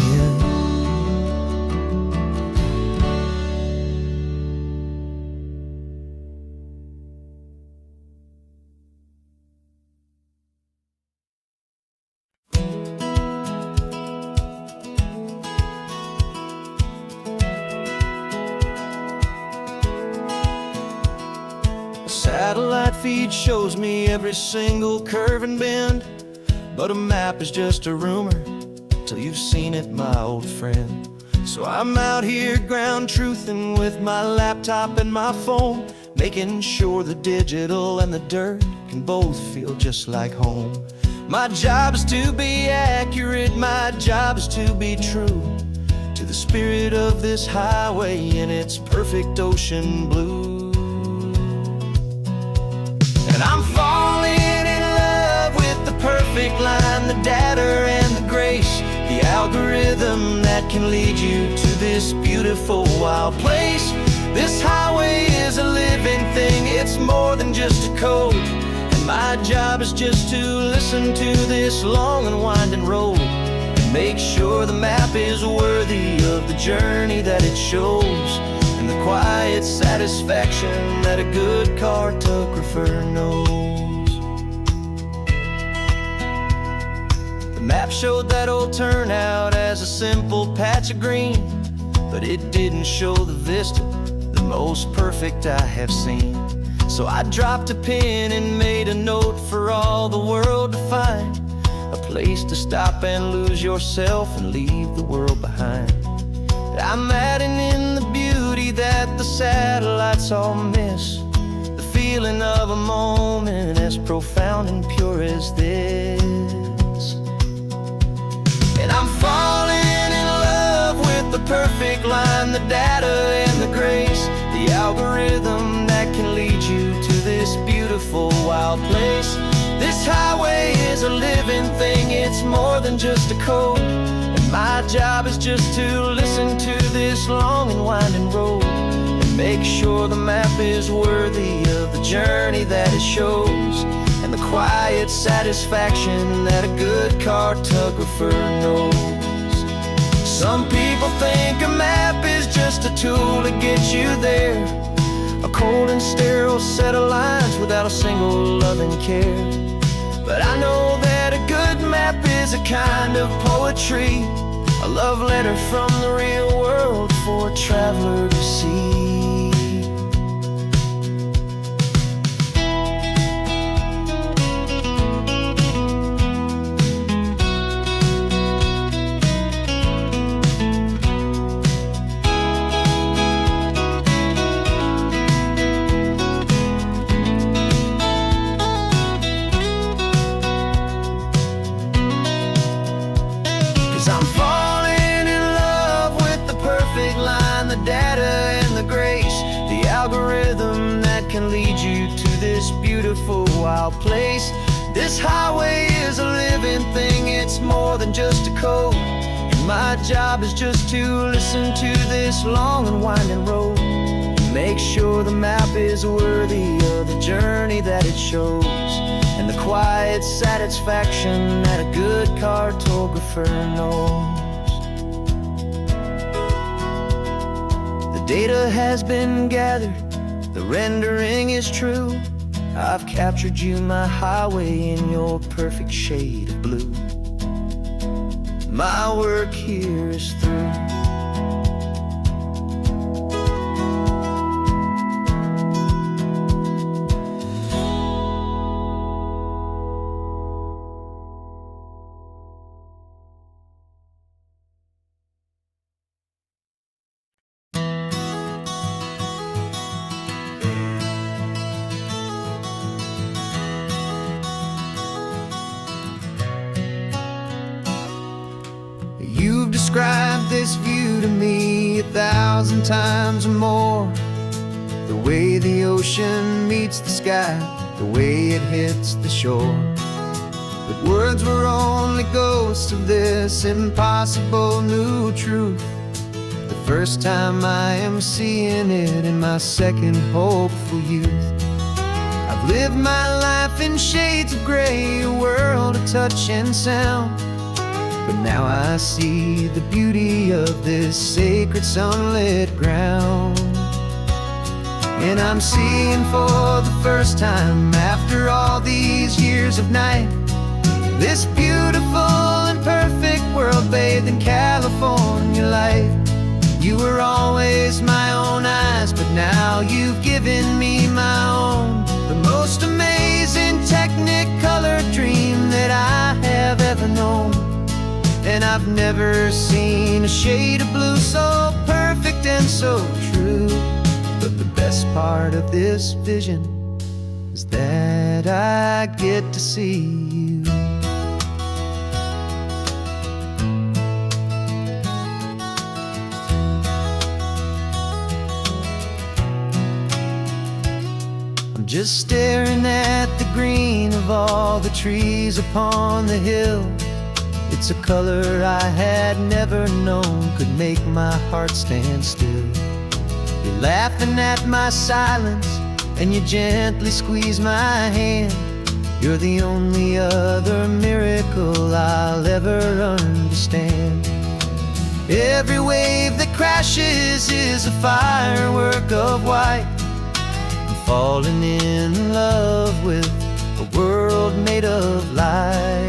Satellite feed shows me every single curve and bend, but a map is just a rumor till you've seen it, my old friend. So I'm out here ground truthing with my laptop and my phone, making sure the digital and the dirt can both feel just like home. My job is to be accurate, my job is to be true to the spirit of this highway in its perfect ocean blue. And I'm falling in love with the perfect line, the data and the grace, the algorithm that can lead you to this beautiful wild place. This highway is a living thing, it's more than just a code, and my job is just to listen to this long and winding road and make sure the map is worthy of the journey that it shows, and the quiet satisfaction that a good cartographer knows. The map showed that old turnout as a simple patch of green, but it didn't show the vista, the most perfect I have seen. So I dropped a pin and made a note for all the world to find, a place to stop and lose yourself and leave the world behind. I'm adding in the beauty that the satellites all miss, the feeling of a moment as profound and pure as this. And I'm falling in love with the perfect line, the data and the grace, the algorithm that can lead you to this beautiful wild place. This highway is a living thing, it's more than just a code, and my job is just to listen to this long and winding road and make sure the map is worthy of the journey that it shows, and the quiet satisfaction that a good cartographer knows. Some people think a map just a tool to get you there. A cold and sterile set of lines without a single loving care. But I know that a good map is a kind of poetry, a love letter from the real world for a traveler to see. 'Cause I'm falling in love with the perfect line, the data and the grace, the algorithm that can lead you to this beautiful wild place. This highway is a living thing, it's more than just a code. And my job is just to listen to this long and winding road, and make sure the map is worthy of the journey that it shows, and the quiet satisfaction that a good cartographer knows. The data has been gathered, the rendering is true. I've captured you, my highway, in your perfect shade of blue. My work here is through. You've described this view to me 1,000 times or more. The way the ocean meets the sky, the way it hits the shore. But words were only ghosts of this impossible new truth. The first time I am seeing it in my second hopeful youth. I've lived my life in shades of gray, a world of touch and sound. But now I see the beauty of this sacred sunlit ground. And I'm seeing for the first time, after all these years of night, this beautiful and perfect world bathed in California light. You were always my own eyes, but now you've given me my own. The most amazing technicolor dream that I have ever known. And I've never seen a shade of blue so perfect and so true. But the best part of this vision is that I get to see you. I'm just staring at the green of all the trees upon the hill. It's a color I had never known could make my heart stand still. You're laughing at my silence, and you gently squeeze my hand. You're the only other miracle I'll ever understand. Every wave that crashes is a firework of white. I'm falling in love with a world made of light.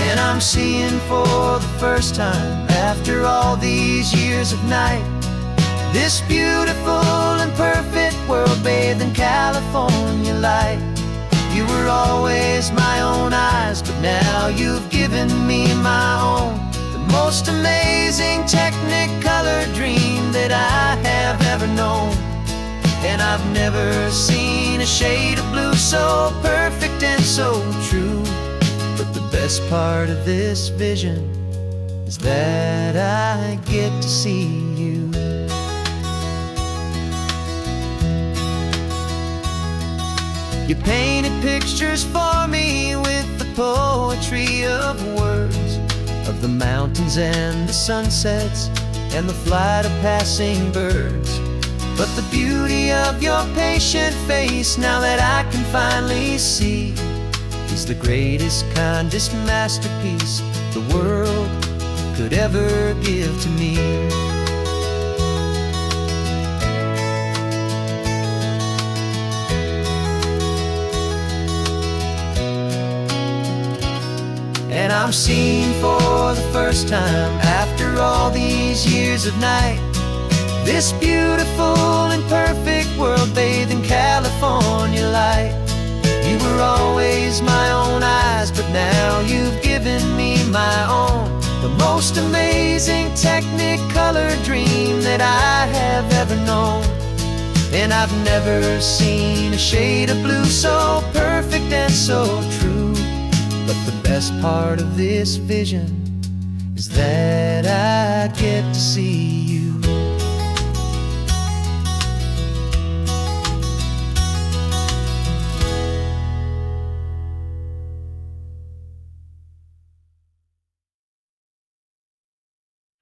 And I'm seeing for the first time, after all these years of night, this beautiful and perfect world bathed in California light. You were always my own eyes, but now you've given me my own. The most amazing technicolor dream that I have ever known. And I've never seen a shade of blue so perfect and so true. But the best part of this vision is that I get to see you. You painted pictures for me with the poetry of words, of the mountains and the sunsets and the flight of passing birds. But the beauty of your patient face, now that I can finally see, is the greatest, kindest masterpiece the world could ever give to me. I'm seeing for the first time after all these years of night, this beautiful and perfect world bathed in California light. You were always my own eyes, but now you've given me my own, the most amazing Technicolor dream that I have ever known. And I've never seen a shade of blue so perfect and so true. But the best part of this vision is that I get to see you.